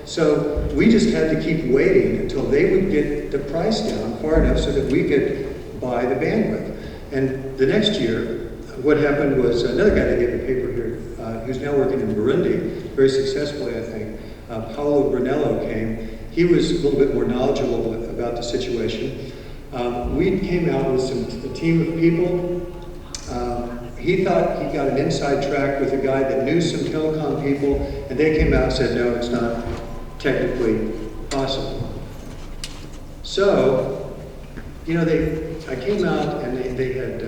So we just had to keep waiting until they would get the price down far enough so that we could buy the bandwidth. And the next year, what happened was another guy that gave a paper here, who's now working in Burundi, very successfully, I think, Paolo Brunello came. He was a little bit more knowledgeable about the situation. We came out with a team of people. He thought he got an inside track with a guy that knew some telecom people, and they came out and said, no, it's not technically possible. So, you know, I came out and they had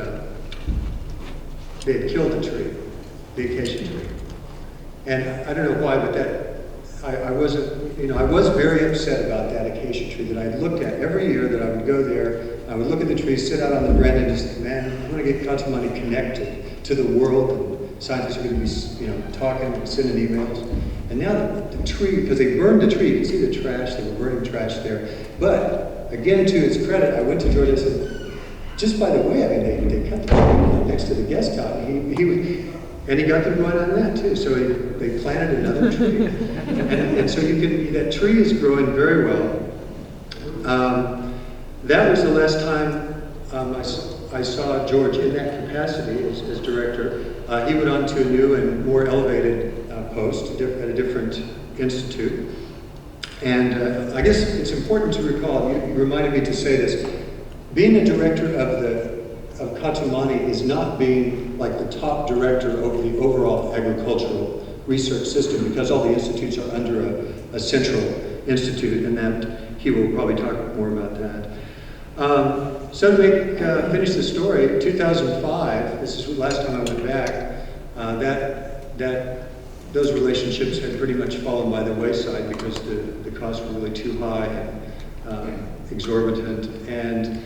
killed the tree, the acacia tree. And I don't know why, but I wasn't, you know, I was very upset about that acacia tree that I looked at every year. That I would go there, I would look at the tree, sit out on the veranda, and just think, man, I'm going to get Katumani connected to the world, and scientists are going to be, you know, talking and sending emails. And now the tree, because they burned the tree, you can see the trash, they were burning trash there. But again, to his credit, I went to George and said, just by the way, I mean, they cut the tree next to the guest house. And he got them going on that too. So they planted another tree. and so that tree is growing very well. That was the last time I saw George in that capacity as director. He went on to a new and more elevated post at a different institute. And I guess it's important to recall, you reminded me to say this, being a director of Katumani is not being like the top director over the overall agricultural research system, because all the institutes are under a central institute, and that he will probably talk more about that. So to finish the story, 2005, this is the last time I went back, those relationships had pretty much fallen by the wayside because the costs were really too high and exorbitant. And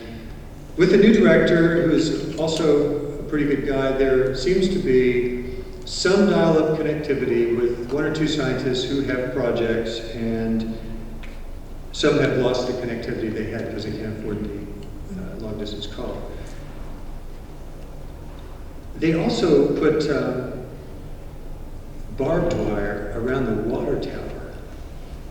with the new director, who is also a pretty good guy, there seems to be some dial-up connectivity with one or two scientists who have projects, and some have lost the connectivity they had because they can't afford the long-distance call. They also put barbed wire around the water tower.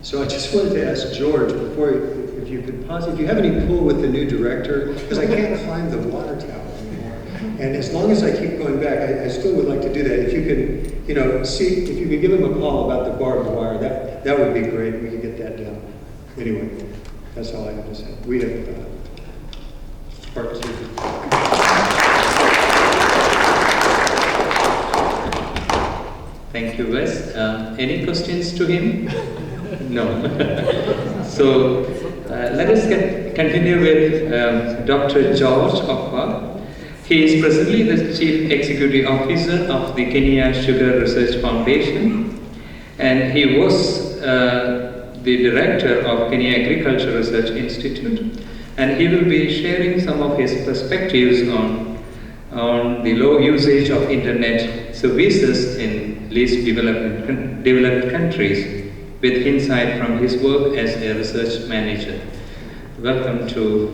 So I just wanted to ask George, if you could pause, if you have any pull with the new director, because I can't climb the water tower anymore. And as long as I keep going back, I still would like to do that. If you could, you know, see, if you could give him a call about the barbed wire, that would be great. We could get that down. Anyway, that's all I have to say. We have participated. Thank you, Wes. Any questions to him? No. So let us continue with Dr. George Okwa. He is presently the Chief Executive Officer of the Kenya Sugar Research Foundation, and he was the Director of Kenya Agriculture Research Institute, and he will be sharing some of his perspectives on the low usage of internet services in least developed countries, with insight from his work as a research manager. Welcome to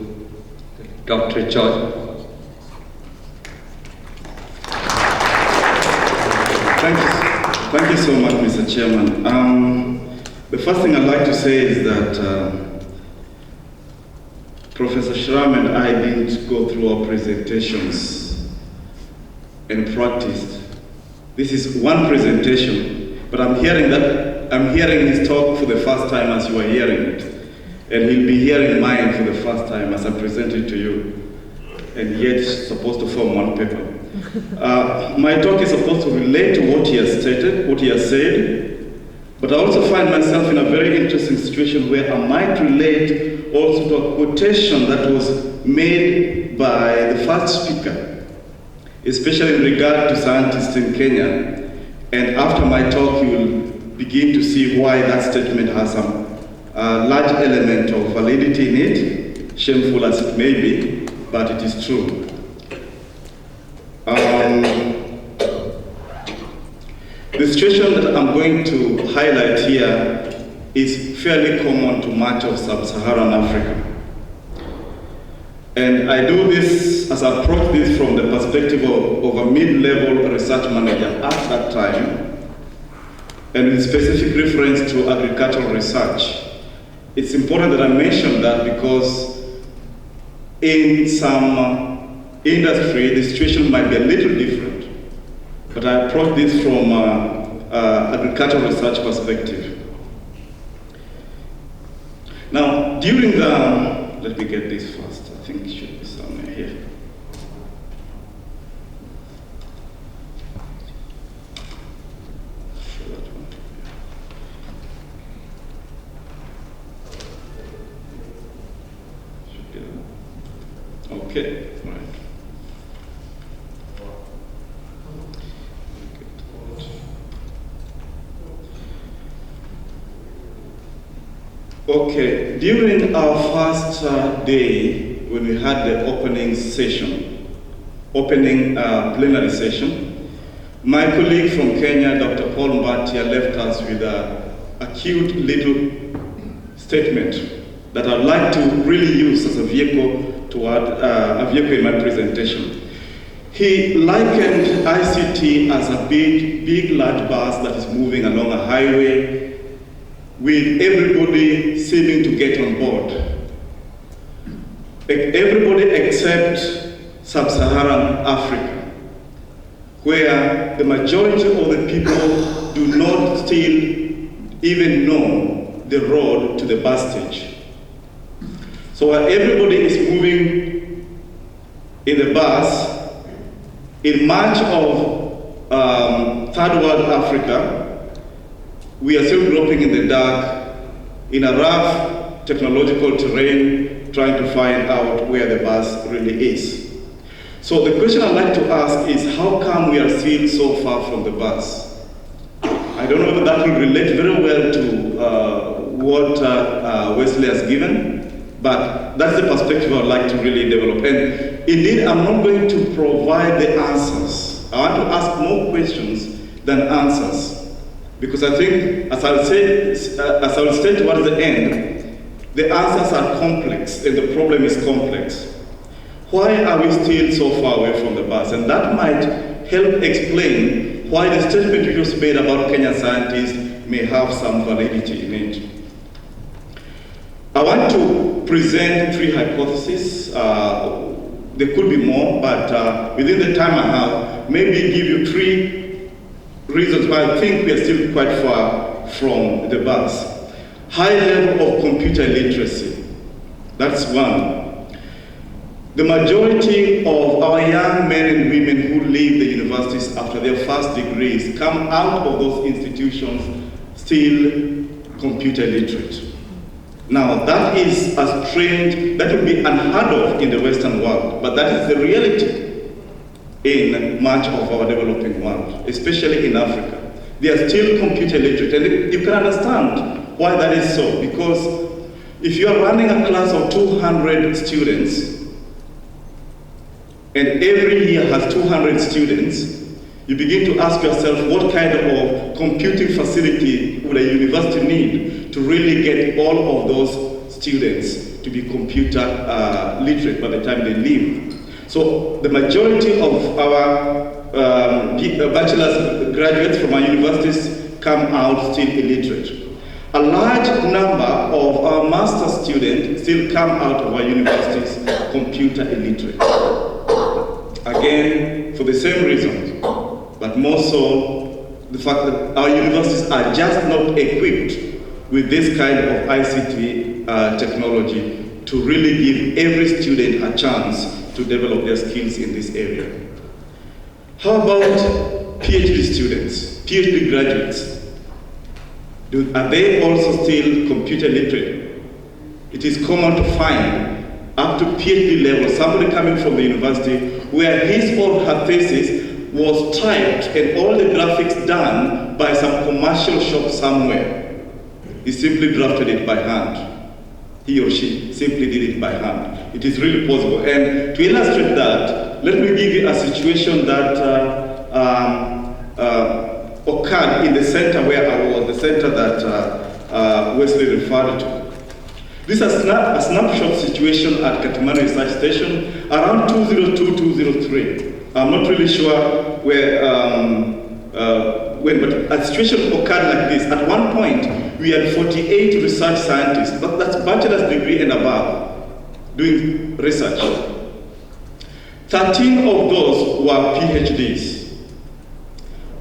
Dr. George. Thank you so much, Mr. Chairman. The first thing I'd like to say is that Professor Shram and I didn't go through our presentations and practiced. This is one presentation, but I'm hearing his talk for the first time as you are hearing it. And he'll be hearing mine for the first time as I present it to you. And yet supposed to form one paper. My talk is supposed to relate to what he has stated, what he has said, but I also find myself in a very interesting situation where I might relate also to a quotation that was made by the first speaker, especially in regard to scientists in Kenya. And after my talk, you will begin to see why that statement has some large element of validity in it, shameful as it may be, but it is true. The situation that I'm going to highlight here is fairly common to much of sub-Saharan Africa. And I do this as I approach this from the perspective of a mid-level research manager at that time. and with specific reference to agricultural research. It's important that I mention that because in some industry, the situation might be a little different, but I approach this from agricultural research perspective. Now, during the, let me get this first, I think it should be somewhere here. Okay, right. Okay, during our first day, when we had the opening session, plenary session, my colleague from Kenya, Dr. Paul Mbatia, left us with a cute little statement that I'd like to really use as a vehicle in my presentation. He likened ICT as a big large bus that is moving along a highway with everybody seeming to get on board. Everybody except sub-Saharan Africa, where the majority of the people do not still even know the road to the bus stage. So while everybody is moving in the bus, in much of third world Africa, we are still groping in the dark, in a rough technological terrain, trying to find out where the bus really is. So the question I'd like to ask is, how come we are still so far from the bus? I don't know if that will relate very well to what Wesley has given, but that's the perspective I'd like to really develop. And indeed, I'm not going to provide the answers. I want to ask more questions than answers. Because I think, as I will state towards the end, the answers are complex and the problem is complex. Why are we still so far away from the bus? And that might help explain why the statement you just made about Kenyan scientists may have some validity in it. I want to present 3 hypotheses. There could be more, but within the time I have, maybe give you 3 reasons why I think we are still quite far from the bus. High level of computer literacy. That's one. The majority of our young men and women who leave the universities after their first degrees come out of those institutions still computer literate. Now that is a trend that would be unheard of in the Western world, but that is the reality in much of our developing world, especially in Africa. They are still computer literate, and you can understand why that is so, because if you are running a class of 200 students, and every year has 200 students, you begin to ask yourself what kind of computing facility would a university need to really get all of those students to be computer literate by the time they leave. So the majority of our bachelor's graduates from our universities come out still illiterate. A large number of our master's students still come out of our universities computer illiterate. Again, for the same reasons, but more so the fact that our universities are just not equipped with this kind of ICT technology to really give every student a chance to develop their skills in this area. How about PhD students, PhD graduates? Are they also still computer literate? It is common to find up to PhD level, somebody coming from the university where his or her thesis was typed and all the graphics done by some commercial shop somewhere. He simply drafted it by hand. He or she simply did it by hand. It is really possible. And to illustrate that, let me give you a situation that occurred in the center where I was, the center that Wesley referred to. This is a snapshot situation at Katimani Research Station around 2002-2003. I'm not really sure where but a situation occurred like this. At one point, we had 48 research scientists, but that's bachelor's degree and above, doing research. 13 of those were PhDs,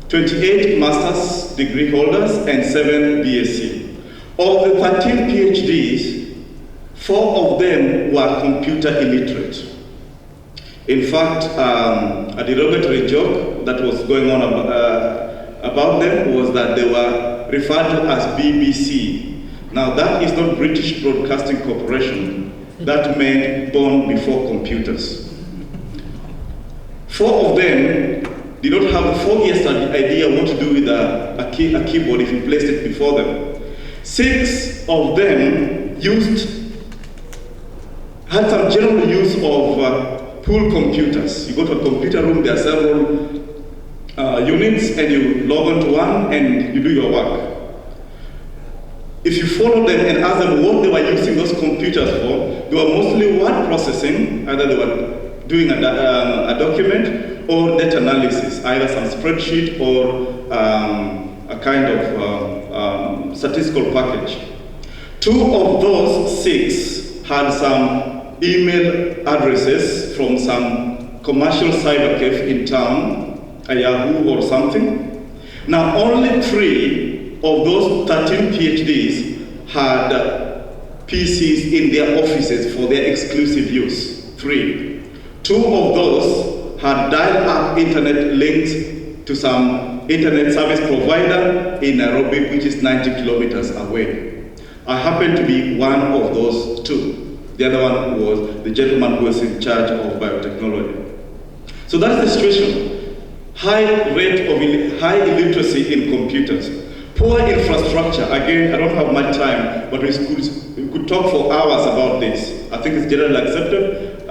28 master's degree holders, and 7 BSc. Of the 13 PhDs, 4 of them were computer illiterate. In fact, a derogatory joke that was going on about them was that they were referred to as BBC. Now that is not British Broadcasting Corporation. That meant born before computers. 4 of them did not have the 4 years idea what to do with a keyboard if you placed it before them. 6 of them had some general use of pool computers. You go to a computer room, there are several units, and you log on to one and you do your work. If you follow them and ask them what they were using those computers for, they were mostly word processing, either they were doing a document or data analysis, either some spreadsheet or a kind of statistical package. 2 of those 6 had some email addresses from some commercial cyber cafe in town, a Yahoo or something. Now only 3 of those 13 PhDs had PCs in their offices for their exclusive use. 3. 2 of those had dial-up internet linked to some internet service provider in Nairobi, which is 90 kilometers away. I happen to be one of those 2. The other one was the gentleman who was in charge of biotechnology. So that's the situation. High rate of high illiteracy in computers. Poor infrastructure. Again, I don't have much time, but we could talk for hours about this. I think it's generally accepted,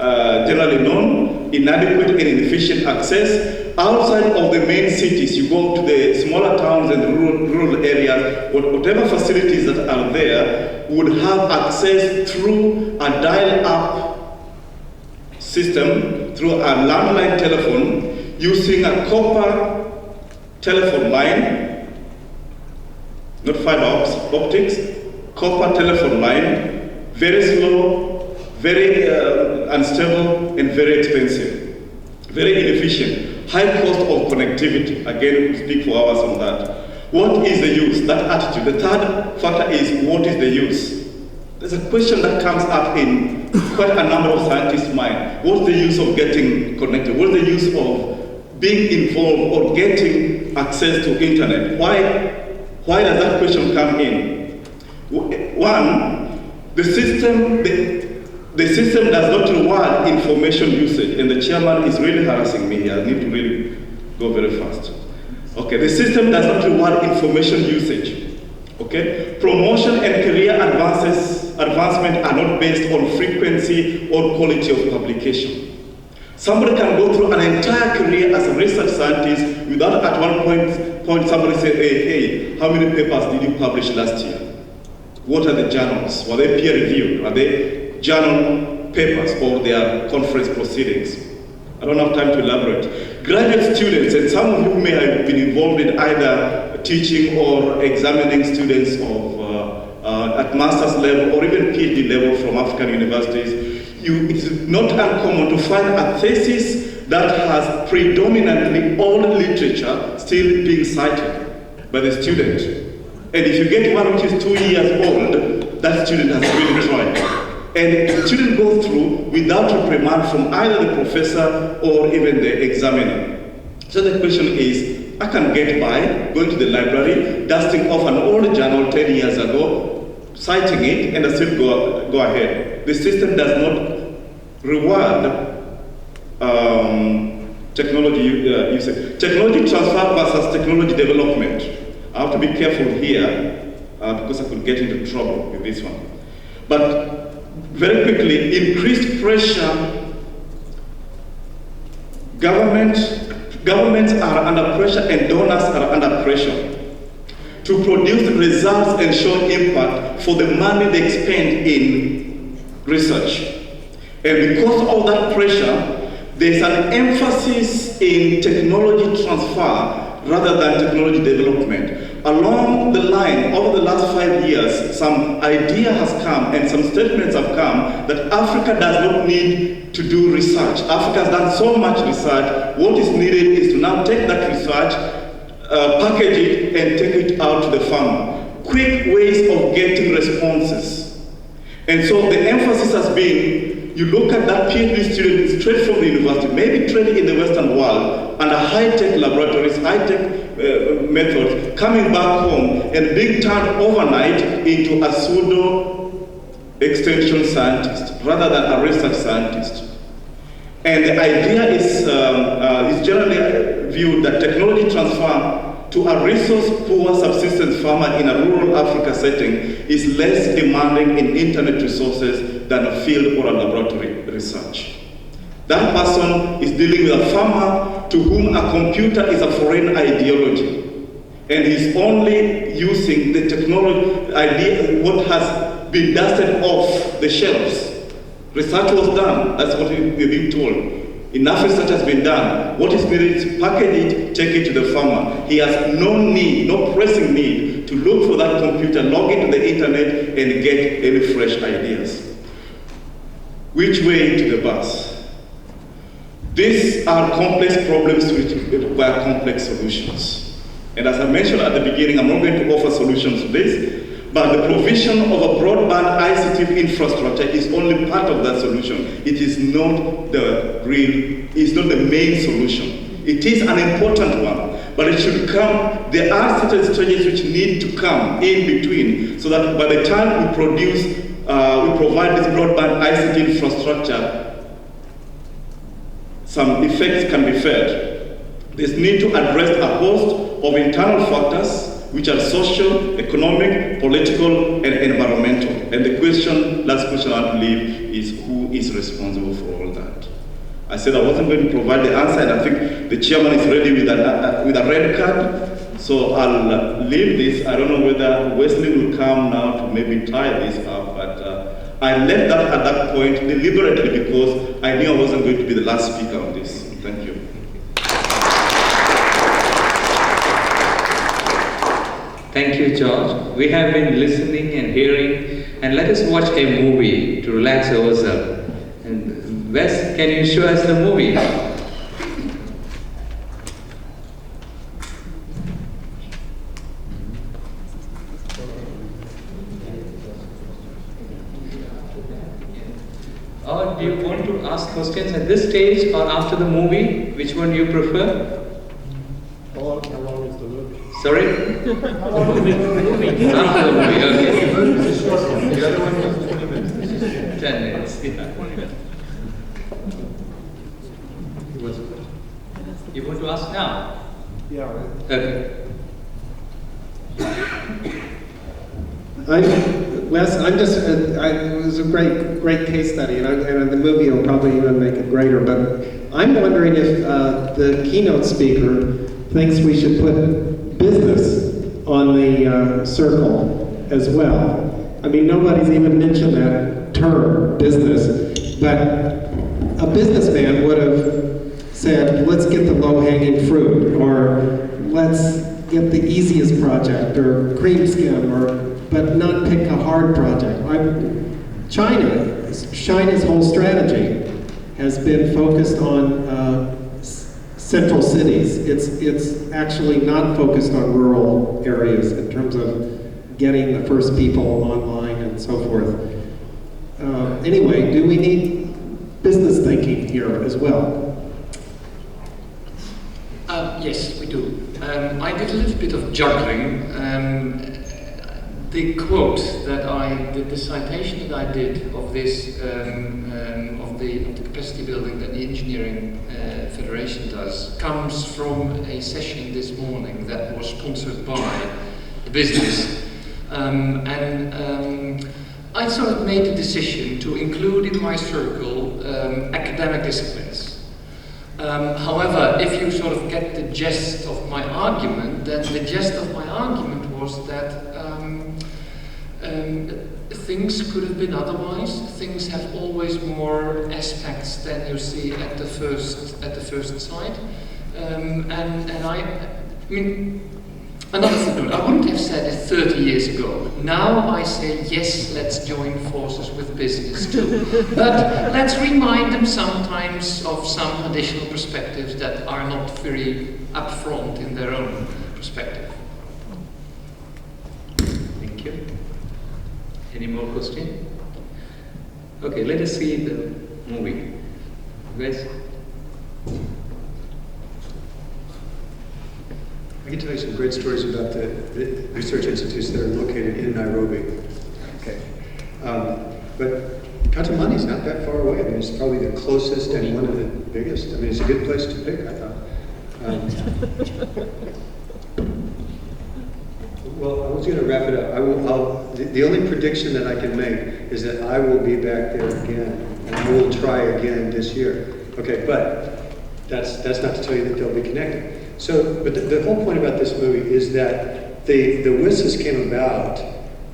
generally known. Inadequate and inefficient access. Outside of the main cities, you go to the smaller towns and rural areas, whatever facilities that are there would have access through a dial-up system, through a landline telephone, using a copper telephone line, not fiber optics, copper telephone line, very slow, very unstable, and very expensive, very inefficient. High cost of connectivity. Again, we speak for hours on that. What is the use? That attitude. The third factor is what is the use? There's a question that comes up in quite a number of scientists' mind. What's the use of getting connected? What's the use of being involved or getting access to internet? Why does that question come in? One, the system does not reward information usage, and the chairman is really harassing me here. I need to really go very fast. Okay, the system does not reward information usage. Okay, promotion and career advancement are not based on frequency or quality of publication. Somebody can go through an entire career as a research scientist without at one point somebody say, hey, how many papers did you publish last year? What are the journals? Were they peer reviewed? Are they journal papers or their conference proceedings? I don't have time to elaborate. Graduate students, and some of you may have been involved in either teaching or examining students at master's level or even PhD level from African universities. It's not uncommon to find a thesis that has predominantly old literature still being cited by the student. And if you get one which is 2 years old, that student has really tried. And the student goes through without reprimand from either the professor or even the examiner. So the question is, I can get by going to the library, dusting off an old journal 10 years ago, citing it, and I still go ahead. The system does not reward technology usage. Technology transfer versus technology development. I have to be careful here because I could get into trouble with this one. But very quickly, increased pressure. Governments are under pressure and donors are under pressure to produce results and show impact for the money they spend in research. And because of that pressure, there's an emphasis in technology transfer rather than technology development. Along the line, over the last 5 years, some idea has come and some statements have come that Africa does not need to do research. Africa has done so much research. What is needed is to now take that research, package it, and take it out to the farmer. Quick ways of getting responses. And so the emphasis has been, you look at that PhD student straight from the university, maybe training in the Western world, under high-tech laboratories, high-tech methods, coming back home and being turned overnight into a pseudo extension scientist rather than a research scientist. And the idea is generally viewed that technology transfer to a resource-poor subsistence farmer in a rural Africa setting is less demanding in internet resources than a field or a laboratory research. That person is dealing with a farmer to whom a computer is a foreign ideology, and he's only using the technology idea, what has been dusted off the shelves. Research was done, that's what we've been told. Enough research has been done. What is needed is package it, take it to the farmer. He has no need, no pressing need to look for that computer, log into the internet and get any fresh ideas. Which way to the bus? These are complex problems which require complex solutions. And as I mentioned at the beginning, I'm not going to offer solutions to this, but the provision of a broadband ICT infrastructure is only part of that solution. It is not the main solution. It is an important one, but it should come, there are certain stages which need to come in between, so that by the time we provide this broadband ICT infrastructure, some effects can be felt. There's need to address a host of internal factors which are social, economic, political, and environmental. And the last question I believe is who is responsible for all that? I said I wasn't going to provide the answer, and I think the chairman is ready with a red card. So I'll leave this. I don't know whether Wesley will come now to maybe tie this up, but I left that at that point deliberately because I knew I wasn't going to be the last speaker on this. Thank you. Thank you, George. We have been listening and hearing, and let us watch a movie to relax ourselves. And Wes, can you show us the movie? Or do you want to ask questions at this stage or after the movie? Which one do you prefer? How long is the movie? Sorry? After the movie, okay. The other one was 20 minutes. 10 minutes, yeah. You want to ask now? Yeah. Okay. Wes, it was a great case study, and the movie will probably even make it greater, but I'm wondering if the keynote speaker thinks we should put business on the circle as well. I mean, nobody's even mentioned that term, business, but a businessman would have said, let's get the low-hanging fruit, or let's get the easiest project, or cream skim, but not pick a hard project. China's whole strategy has been focused on central cities. It's actually not focused on rural areas in terms of getting the first people online and so forth. Anyway, do we need business thinking here as well? Yes, we do. I did a little bit of juggling. The quote the citation that I did of this, of the capacity building that the Engineering Federation does, comes from a session this morning that was sponsored by the business. I sort of made the decision to include in my circle academic disciplines. However, if you sort of get the gist of my argument, then the gist of my argument was that things could have been otherwise. Things have always more aspects than you see at the first sight. And I mean, another footnote, I wouldn't have said it 30 years ago. Now I say, yes, let's join forces with business too. But let's remind them sometimes of some additional perspectives that are not very upfront in their own perspective. Thank you. Any more questions? Okay, let us see the movie. Guys? I can tell you some great stories about the research institutes that are located in Nairobi. Okay. But Katamani is not that far away. I mean, it's probably the closest and one of the biggest. I mean, it's a good place to pick, I thought. Well, I was going to wrap it up. The only prediction that I can make is that I will be back there again, and I will try again this year. Okay, but that's not to tell you that they'll be connected. So, but the whole point about this movie is that the WSIS came about,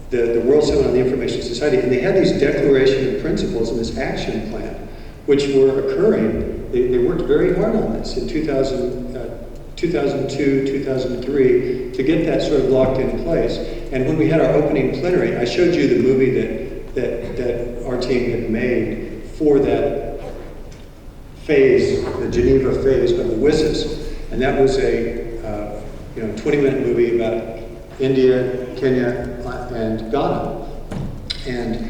the World Summit on the Information Society, and they had these declaration of principles and this action plan, which were occurring. They worked very hard on this in 2002, 2003, to get that sort of locked in place. And when we had our opening plenary, I showed you the movie that our team had made for that phase, the Geneva phase of the WSIS. And that was a 20-minute movie about India, Kenya, and Ghana. And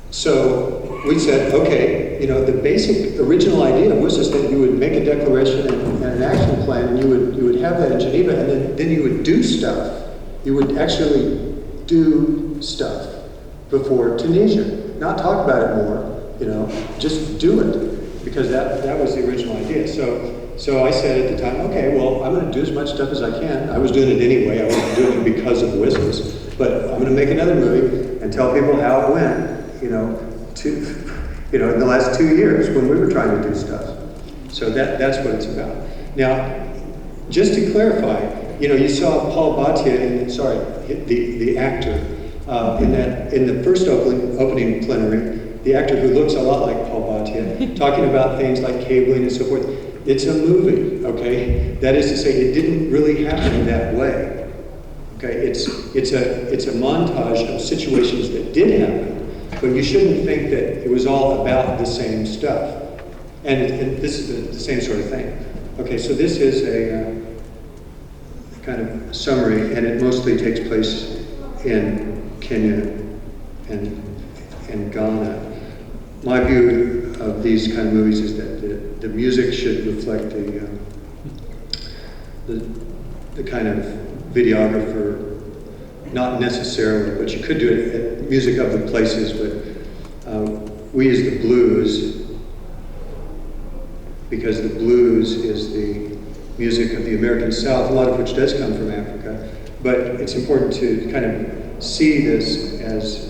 so we said, okay, the basic original idea was just that you would make a declaration and an action plan, and you would have that in Geneva, and then you would do stuff. You would actually do stuff before Tunisia. Not talk about it more, just do it, because that was the original idea. So I said at the time, okay, well, I'm going to do as much stuff as I can. I was doing it anyway. I wasn't doing it because of WSIS. But I'm going to make another movie and tell people how it went, in the last 2 years when we were trying to do stuff. So that's what it's about. Now, just to clarify, you saw Paul Bhatia, the actor, in the first opening plenary, the actor who looks a lot like Paul Bhatia, talking about things like cabling and so forth. It's a movie, okay? That is to say, it didn't really happen that way. Okay, it's a montage of situations that did happen, but you shouldn't think that it was all about the same stuff. And this is the same sort of thing. Okay, so this is a kind of summary, and it mostly takes place in Kenya and Ghana. My view of these kind of movies is that the music should reflect the kind of videographer, not necessarily, but you could do it music of the places, but we use the blues because the blues is the music of the American South, a lot of which does come from Africa. But it's important to kind of see this as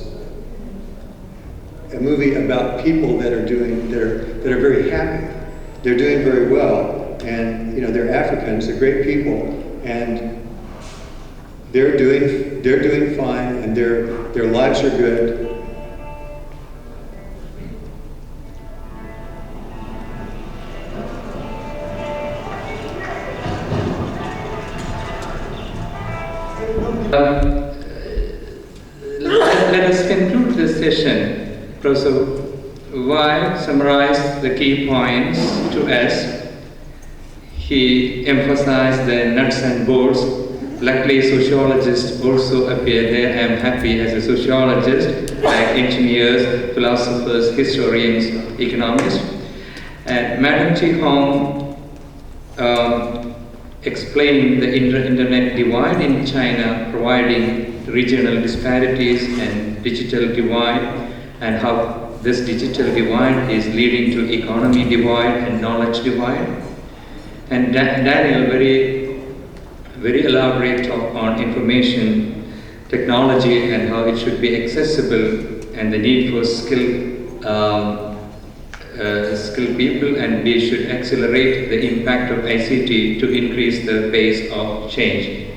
a movie about people that are very happy. They're doing very well, and they're Africans, they're great people, and they're doing fine, and their lives are good. Let us conclude this session. Professor Y summarized the key points to us. He emphasized the nuts and bolts. Luckily, sociologists also appear there. I am happy as a sociologist, like engineers, philosophers, historians, economists. And Madam Chi Hong explained the internet divide in China, providing regional disparities and digital divide, and how this digital divide is leading to economy divide and knowledge divide. And Daniel very elaborate talk on information technology and how it should be accessible, and the need for skilled people, and we should accelerate the impact of ICT to increase the pace of change.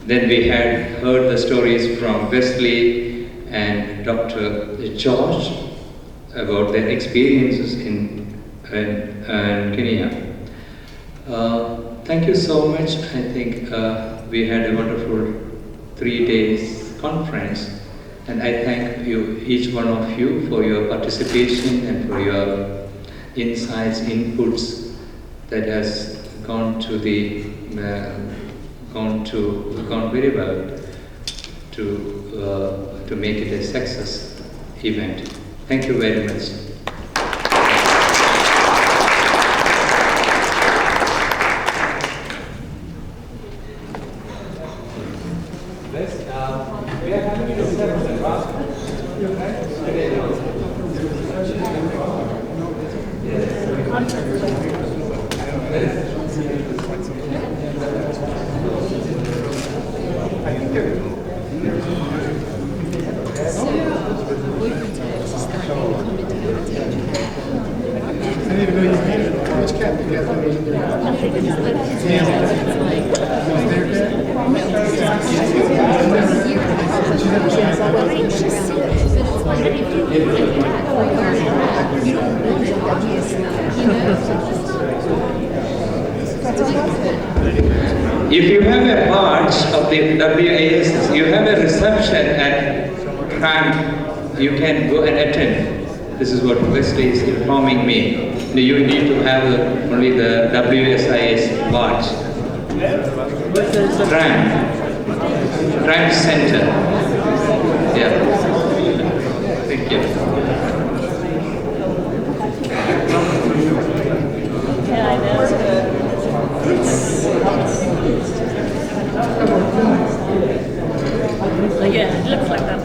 Then we had heard the stories from Wesley and Dr. George about their experiences in Kenya. Thank you so much. I think we had a wonderful 3 days conference, and I thank you, each one of you, for your participation and for your insights, inputs that has gone very well to make it a success event. Thank you very much. If you have a badge of the WSIS, you have a reception at camp, you can go and attend. This is what Wesley is informing me. You need to have only the WSIS badge. Grant Center. Yeah. Thank you. Yeah, it looks like that.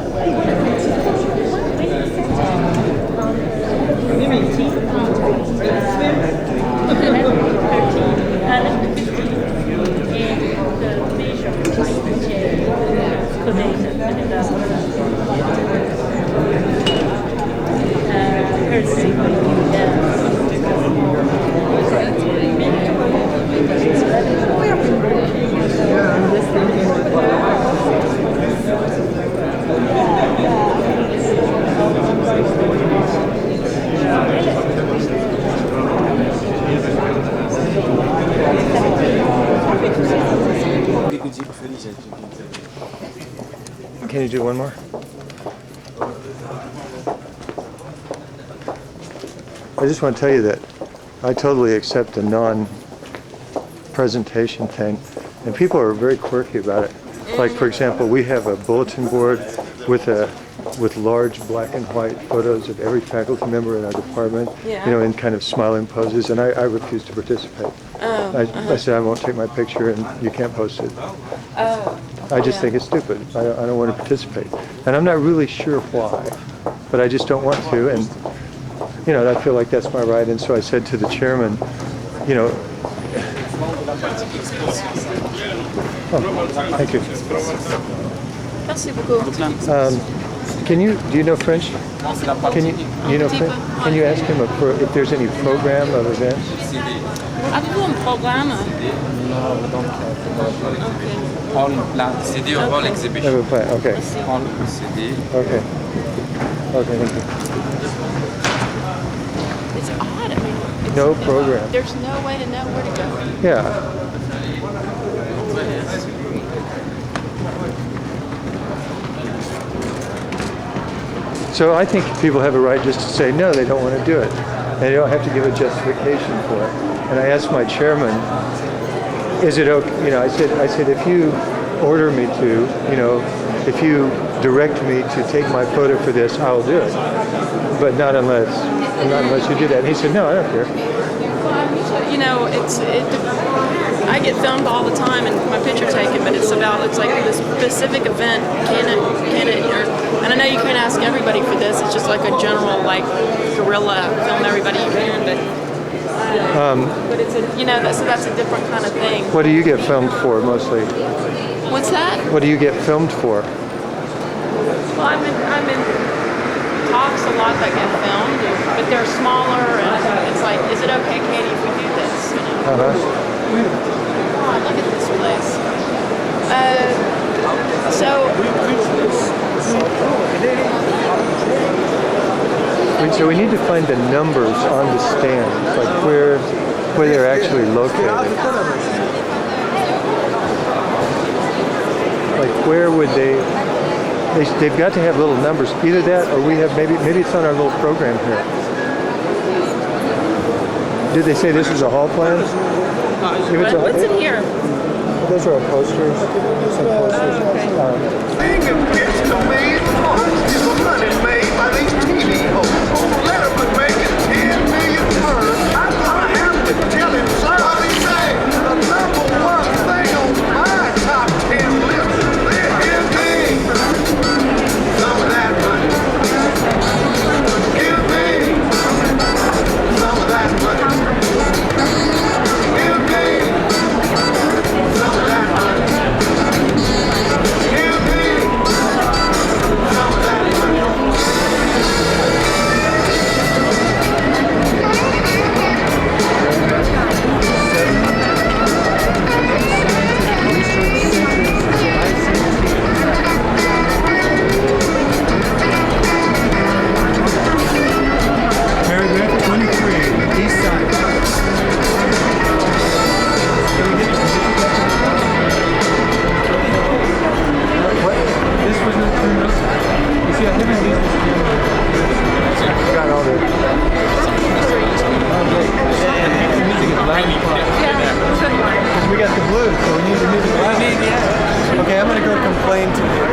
Can you do one more? I just want to tell you that I totally accept the non-presentation thing, and people are very quirky about it. Like, for example, we have a bulletin board with large black and white photos of every faculty member in our department, Yeah. you know, in kind of smiling poses, and I refuse to participate. I said I won't take my picture, and you can't post it. I just think it's stupid. I don't want to participate, and I'm not really sure why, but I just don't want to, and you know, I feel like that's my right. And so I said to the chairman, you know, thank you. Merci beaucoup. Do you know French? Do you know French? Can you ask him if there's any program of events? Avez-vous un programme? No, we don't have. All plans. CD or all exhibition. Never plan. Okay. All CD. Okay. Okay. Thank you. It's odd. I mean, No program. there's no way to know where to go. Yeah. So I think people have a right just to say no, they don't want to do it. And they don't have to give a justification for it. And I asked my chairman, is it okay, you know, I said if you order me to, you know, if you direct me to take my photo for this, I'll do it. But not unless you do that. And he said, no, I don't care. You know, I get filmed all the time and my picture taken, but it's like this specific event. And I know you can't ask everybody for this. It's just like a general, like, guerrilla film everybody you can, but it's that's a different kind of thing. What do you get filmed for mostly? What's that? What do you get filmed for? Well, I'm in talks a lot that get filmed, but they're smaller, and it's like, is it okay, Katie, if we do this? You know? Uh-huh. Oh, look at this place. So we need to find the numbers on the stands, like where they're actually located. where would they've got to have little numbers. Either that or we have, maybe it's on our little program here. Did they say this is a hall plan? What's in here? Those are our posters. Some posters. Thing of gets to me, is the money made by these TV hosts. Letterman making 10 million per. I have to tell him, sir, what he say. The number one thing on my top 10 list is me. Some of that money. Give me some of that money. Give me some of that money. Give me some of that Paragraph 23, east side. What? This was the Tunis. You see, I haven't used this again. Got all the... The music is loud. Because we got the blues, so we need the music loud. Okay, I'm going to go complain to you.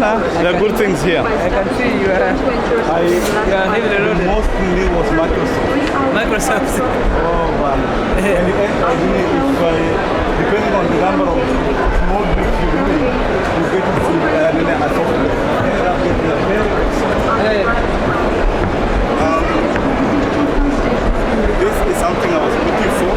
There are good things here. I can see you are Mostly was Microsoft. Microsoft. Oh, man. In the end, I believe depending on the number of small bits you do, you get to see a software. You ended up getting a very this is something I was looking for.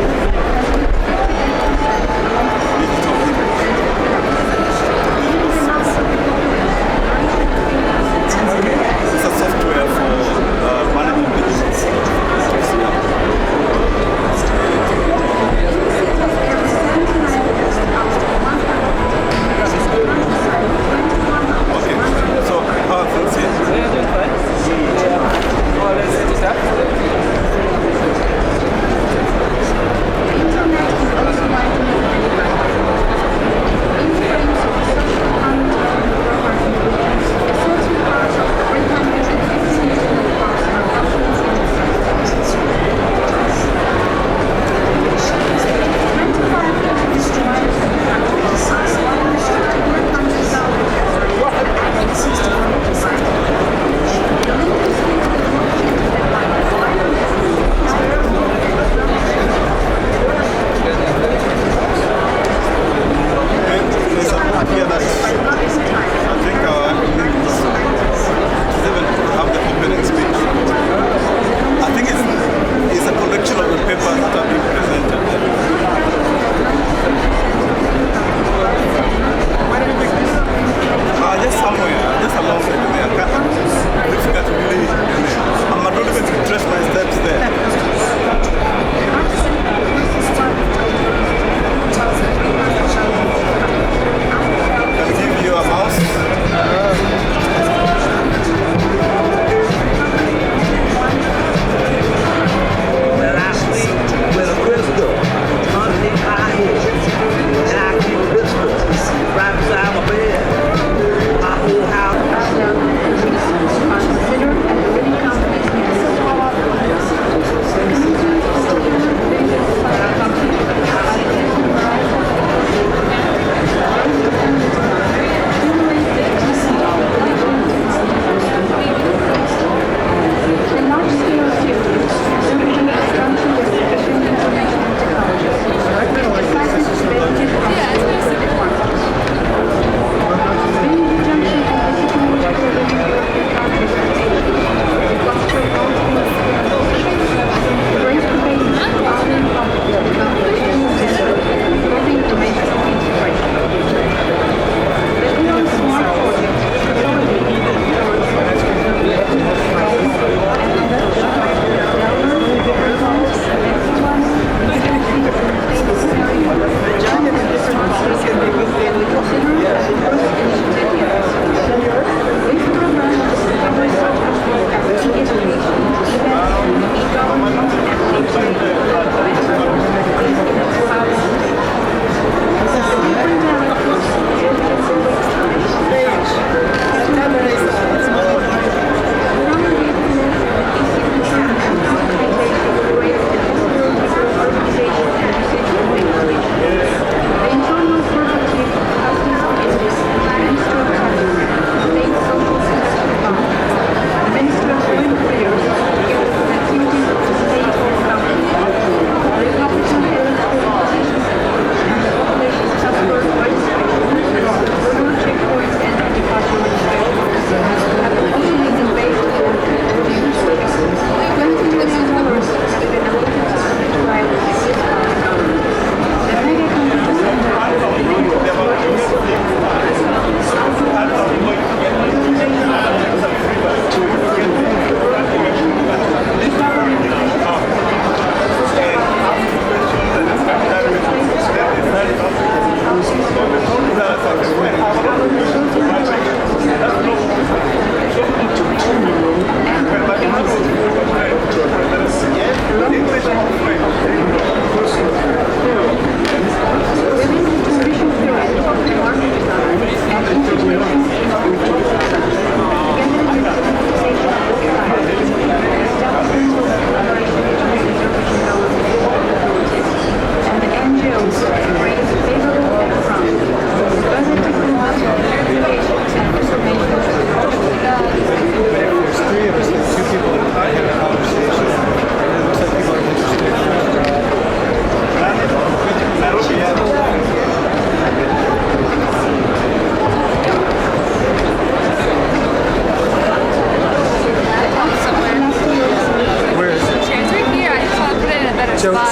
It's a software for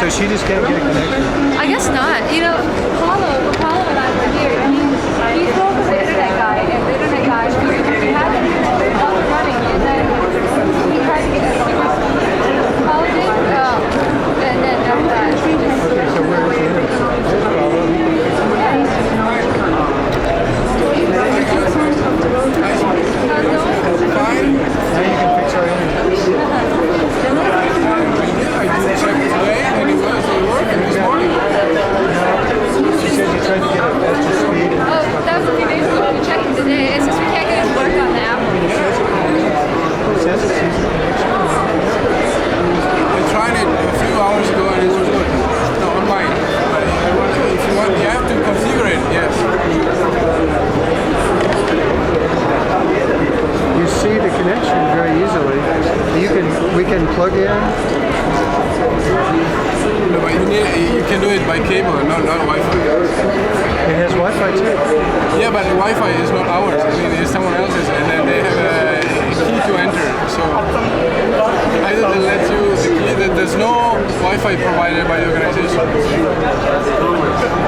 So she just can't get a connection? I guess not. You know, Paulo and I were here. He spoke with the internet guy, and the internet guy, he had the internet up and running, and then he tried to get it. Paulo did, and then after that, he just... Okay, so where is the internet? Fine. Now you can fix our internet. She said you tried to get a faster speed. Oh, that was a few days ago. We checked it today. It's just we can't get it to work on the app. It says it sees the connection. I tried it a few hours ago and it was good. No, online. If you want, you have to configure it, yes. You see the connection very easily. We can plug in. No, but you can do it by cable, not Wi-Fi. It has Wi-Fi too. Yeah, but Wi-Fi is not ours. I mean, it's someone else's, and then they have a key to enter. So either they let you the key. There's no Wi-Fi provided by the organization.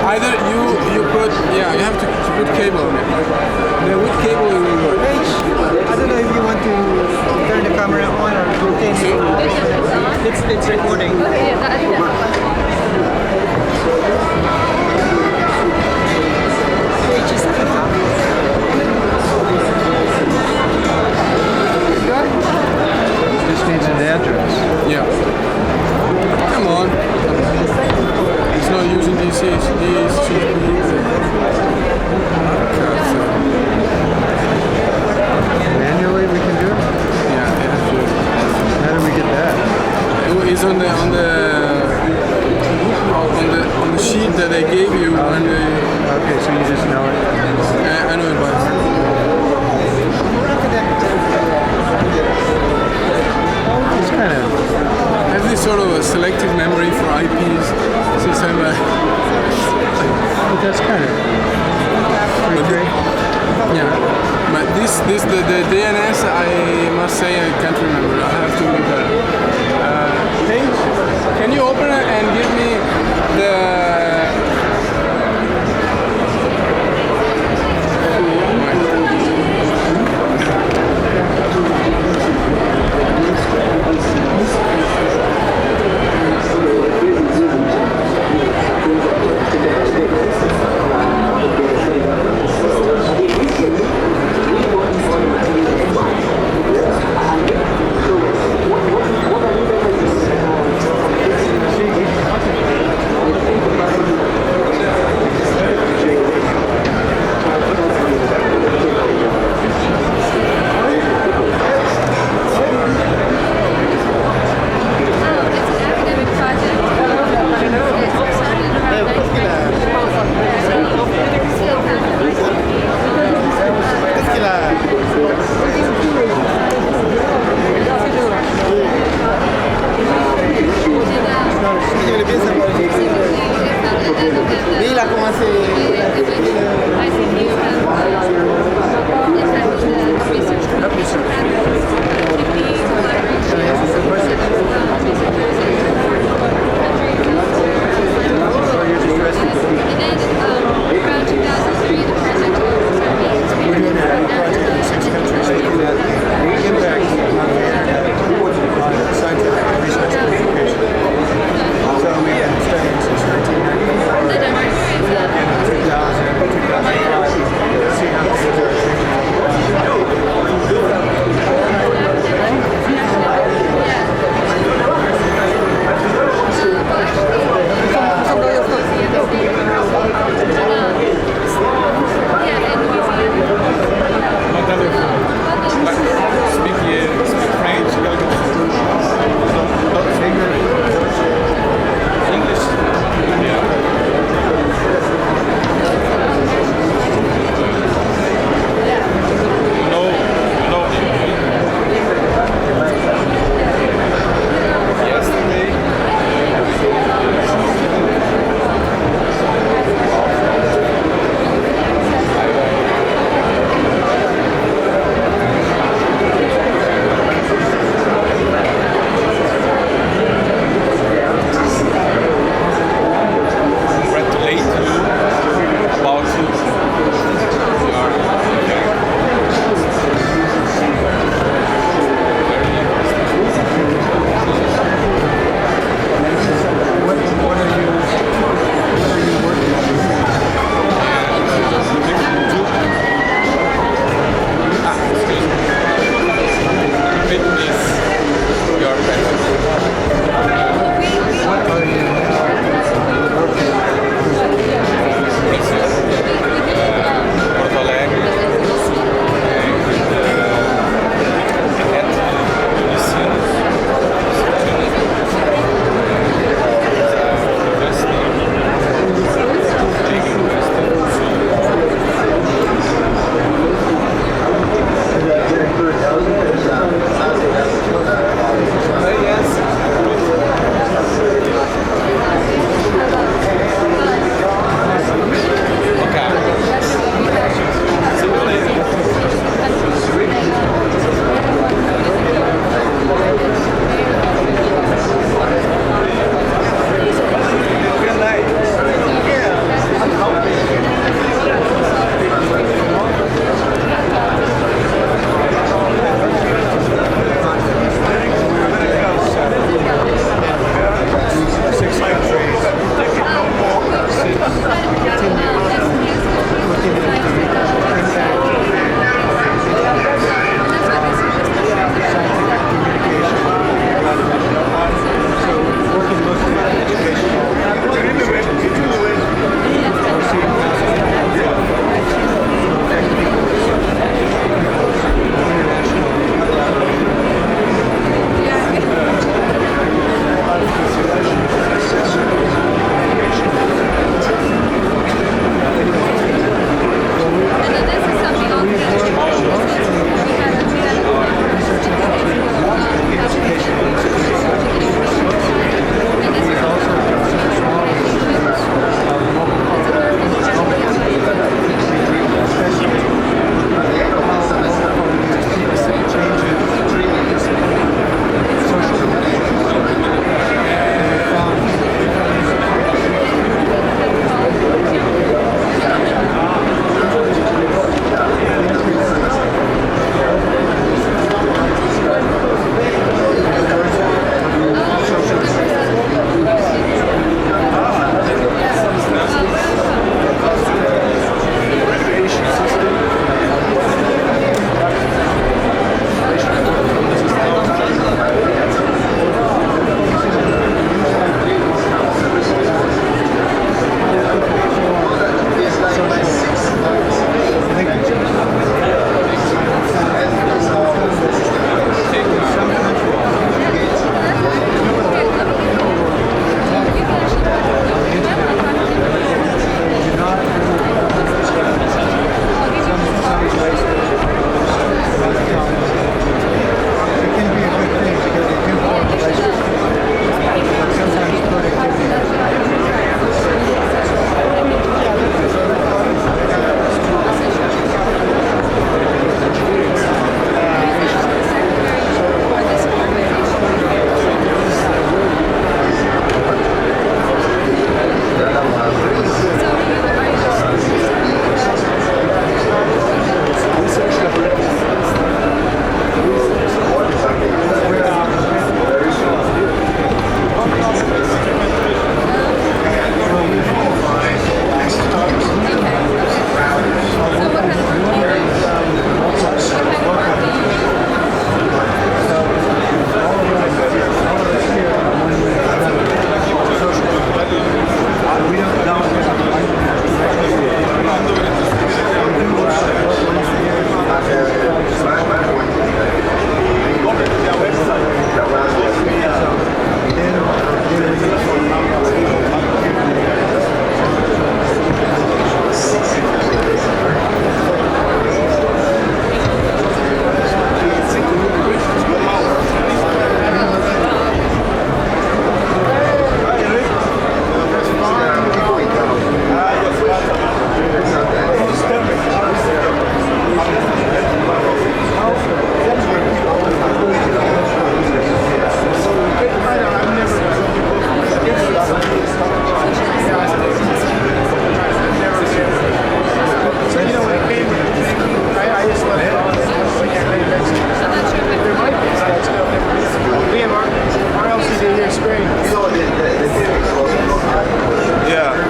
Either you put you have to put cable on it. Then with cable it will work. I don't know if you want to turn the camera on or continue. It's recording. Okay, yeah, I think that's This needs an address. Yeah. Come on. It's not using DC. Manually we can do it? Yeah, How do we get that? it's on the sheet that they gave you when they... Okay, so you just know it? I know it by heart. It's kind of... I have this sort of a selective memory for IPs since I'm But that's kind of... great. Yeah, but the DNS, I must say I can't remember. I have to look at it. Paige, can you open it and give me the...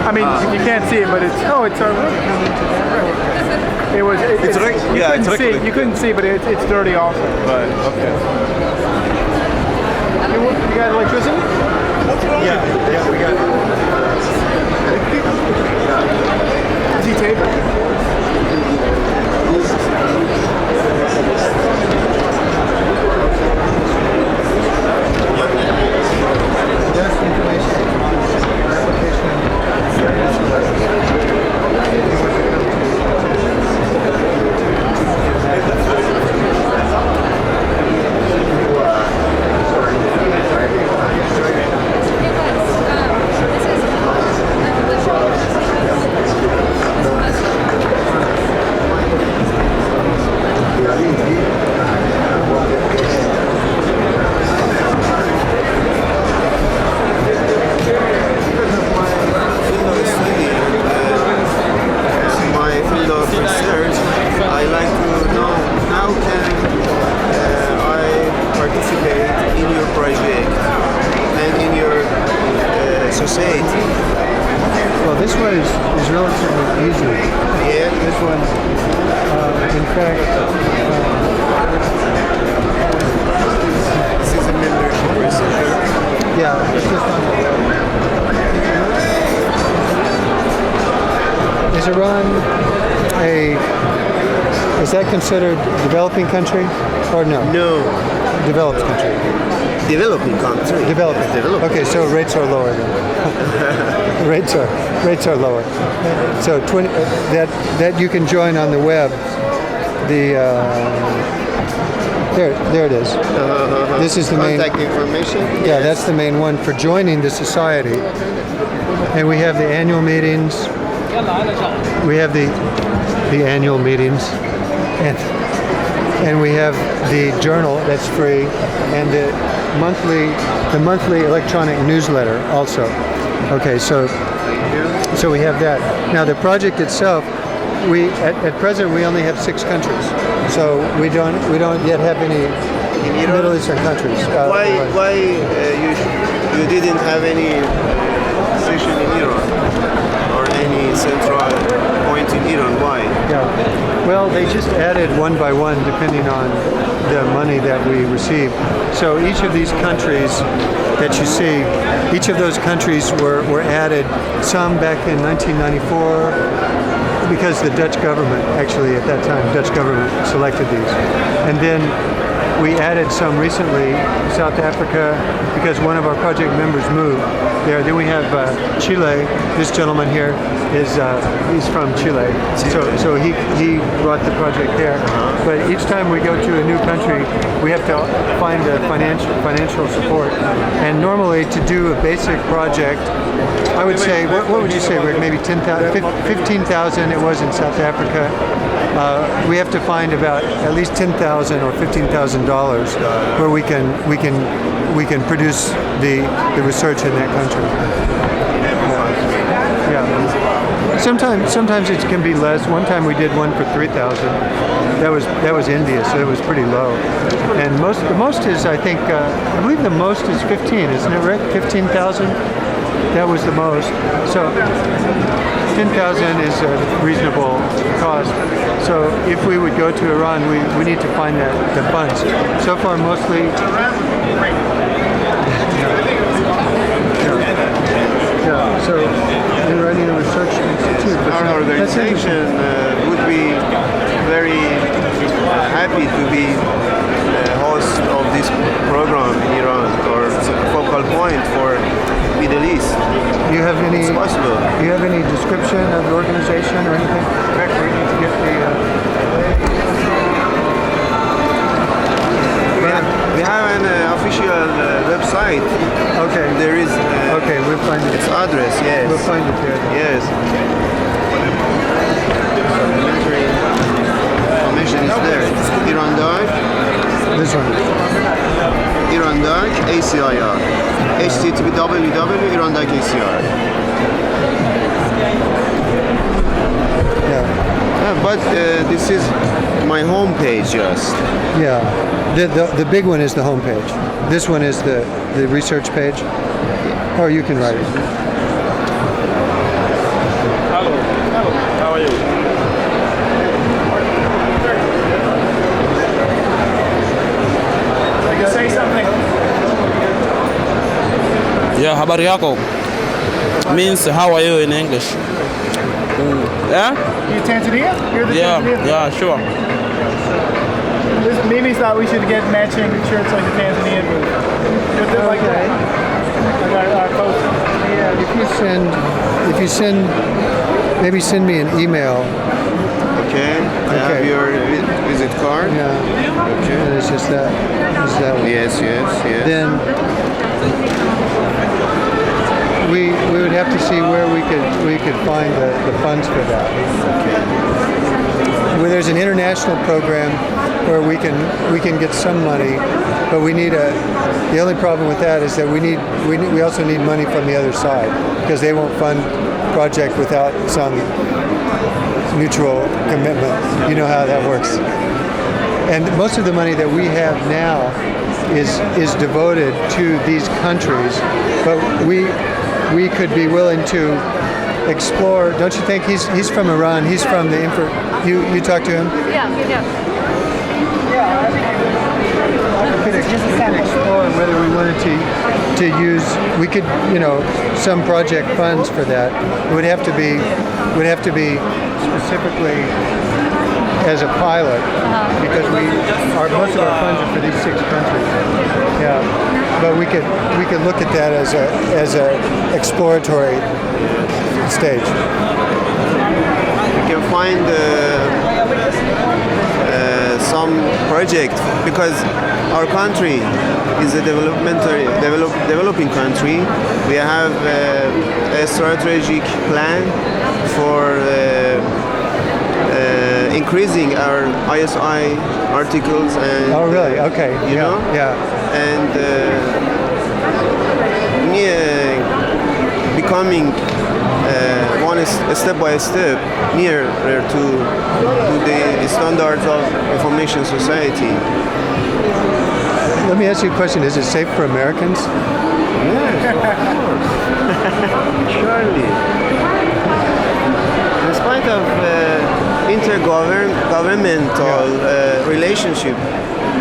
I mean, you can't see it, but it's it was. You couldn't see, but it's dirty also. But okay. You got electricity? Yeah, we got. Is he taping? Well, this one is relatively easy. Yeah. This one, in fact, this is a membership procedure. Yeah, it's this one. Is Iran is that considered developing country or no? No. Developed country. Developing country. Developing. Okay, so rates are lower then. rates are lower. So 20 that you can join on the web. The there it is. This is the main contact information. Yeah, that's the main one for joining the society. And we have the annual meetings. We have the annual meetings, and we have the journal that's free, and the monthly electronic newsletter also. Okay, so we have that. Now the project itself, we at present we only have 6 countries, so we don't yet have any Middle Eastern countries. Why you didn't have any session in Iran or any central point in Iran? Why? Yeah. Well, they just added one by one depending on the money that we receive. So each of these countries that you see, each of those countries were added, some back in 1994, because the Dutch government, actually at that time, Dutch government selected these. And then we added some recently, South Africa, because one of our project members moved there. Then we have Chile. This gentleman here he's from Chile, so he brought the project there. But each time we go to a new country, we have to find a financial support. And normally, to do a basic project, I would say, what would you say, Rick? Maybe 10,000, 15,000. It was in South Africa. We have to find about at least $10,000 or $15,000 where we can produce the research in that country. Yeah. Sometimes it can be less. One time we did one for 3,000. That was India, so it was pretty low. And the most is, I think, I believe the most is 15, isn't it, Rick? 15,000. That was the most. So 10,000 is a reasonable cost. So if we would go to Iran, we need to find the funds. So far, mostly. Yeah. So we're running a research institute. Our organization would be very happy to be host of this program in Iran, or focal point for Middle East. You have any? It's possible. You have any description of the organization or anything? Correct. We need to get the. We have an official website. Okay. There is. Okay, we'll find it. Its address. Yes. We'll find it there. Yes. Information is there. Iran Dark. This one. Iran Dark ACIR. HTTP Iran Dark ACIR. Yeah. But this is my home page just. Yeah. The big one is the home page. This one is the research page. Or you can write it. habari yako means how are you in English. Yeah? You Tanzania? You're the Tanzanian? Yeah, sure. Mimi thought we should get matching shirts like the Tanzanian booth. With it like that. Like our post. Yeah, if you send, maybe send me an email. Okay. I have your visit card. Yeah. Okay. And it's just that. It's that one. Yes. Then we would have to see where we could find the funds for that. Where there's an international program where we can get some money, but we need the only problem with that is that we also need money from the other side, because they won't fund project without some mutual commitment. You know how that works. And most of the money that we have now is devoted to these countries, but we could be willing to explore. Don't you think? He's from Iran. He's from the you talked to him? Yeah. We could explore whether we wanted to use. We could, some project funds for that. It would have to be specifically as a pilot, because most of our funds are for these 6 countries. Yeah, but we could look at that as a exploratory stage. You can find some project, because our country is a developing country. We have a strategic plan for increasing our ISI articles and really? Okay. You know? Yeah. And becoming one step by step nearer to the standards of information society. Let me ask you a question. Is it safe for Americans? Yes, of course. Surely. In spite of intergovernmental relationship,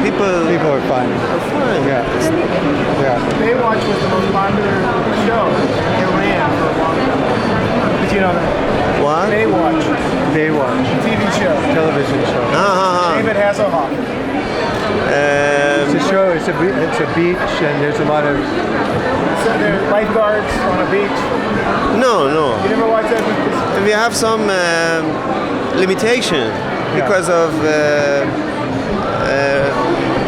people are fine. Yeah. Baywatch was the most popular show in Iran for a long time. Did you know that? What? Baywatch. TV show. Television show. David Hasselhoff. It's a show. It's a beach, and there's a lot of. So there's lifeguards on a beach. No. You never watched that? We have some limitation because of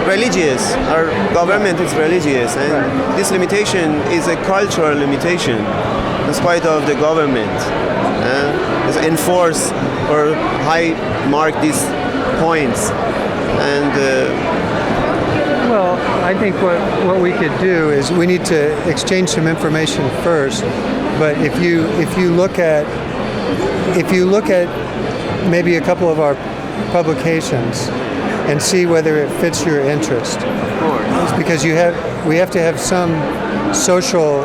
religious. Our government is religious, and this limitation is a cultural limitation, in spite of the government. Is enforce or high mark these points, and. Well, I think what we could do is we need to exchange some information first. But if you look at maybe a couple of our publications and see whether it fits your interest, of course, it's because we have to have some social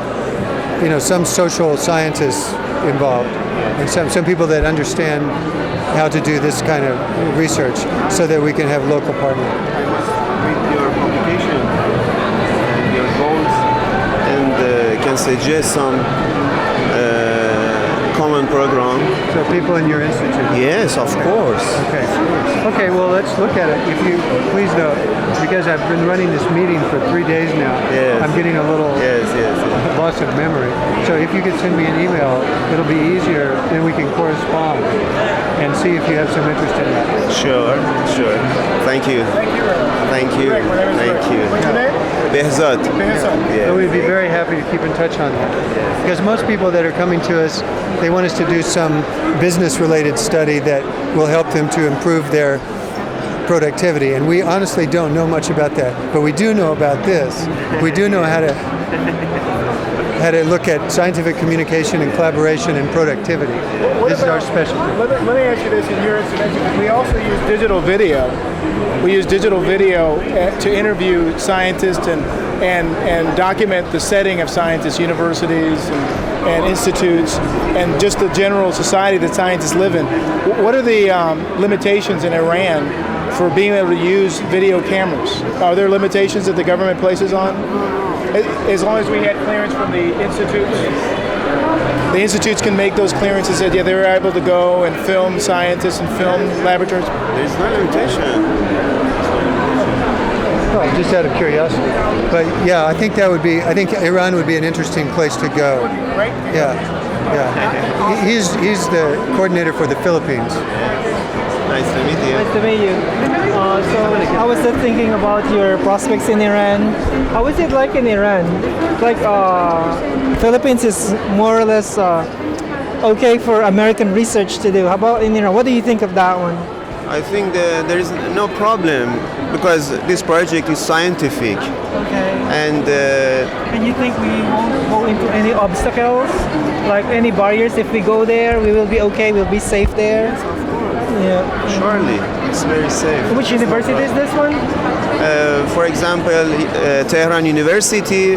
scientists involved, and some people that understand how to do this kind of research, so that we can have local partners. Read your publication and your goals, and can suggest some common program. So people in your institute? Yes, of course. Okay, well, let's look at it. If you please note, because I've been running this meeting for 3 days now, I'm getting a little loss of memory. So if you could send me an email, it'll be easier, then we can correspond and see if you have some interest in that. Sure. Thank you. What's your name? Behzad. Yeah. So we'd be very happy to keep in touch on that. Because most people that are coming to us, they want us to do some business-related study that will help them to improve their productivity. And we honestly don't know much about that. But we do know about this. We do know how to look at scientific communication and collaboration and productivity. This is our specialty. Let me ask you this in your institution. We also use digital video. We use digital video to interview scientists and document the setting of scientists, universities and institutes, and just the general society that scientists live in. What are the limitations in Iran for being able to use video cameras? Are there limitations that the government places on? As long as we had clearance from the institutes. The institutes can make those clearances that they're able to go and film scientists and film laboratories. There's no limitation. Well, just out of curiosity. But yeah, I think Iran would be an interesting place to go. Right? Yeah. He's the coordinator for the Philippines. Nice to meet you. Nice to meet you. So I was just thinking about your prospects in Iran. How is it like in Iran? Like Philippines is more or less okay for American research to do. How about in Iran? What do you think of that one? I think there is no problem because this project is scientific. Okay. And you think we won't go into any obstacles, like any barriers? If we go there, we will be okay. We'll be safe there. Yes, of course. Yeah. Surely, it's very safe. Which university is this one? For example, Tehran University,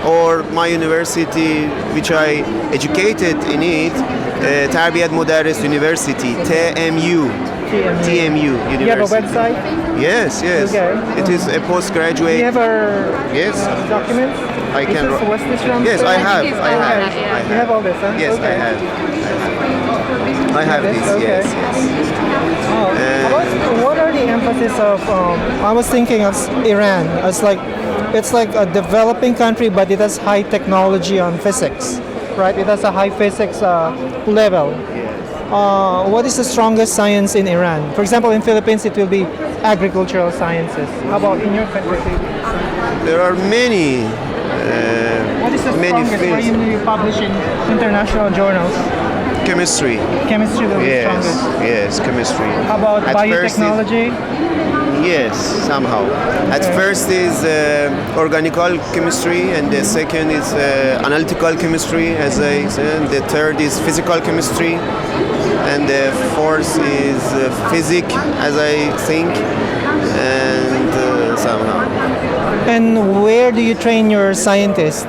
or my university, which I educated in it, Tarbiyat Mudarris University, TMU. TMU University. You have a website? Yes. Okay. It is a postgraduate. Do you have our documents? I can. Yes, I have. You have all this, huh? Yes, okay. I have this. Okay. Yes. What are the emphasis of? I was thinking of Iran as it's like a developing country, but it has high technology on physics, right? It has a high physics level. What is the strongest science in Iran? For example, in Philippines, it will be agricultural sciences. How about in your country? There are many. What is the strongest? Where you publish in international journals? Chemistry. Chemistry will be strongest. Yes, chemistry. How about biotechnology? Yes, somehow. At first is organical chemistry, and the second is analytical chemistry, as I said. The third is physical chemistry, and the fourth is physics, as I think, and somehow. And where do you train your scientists?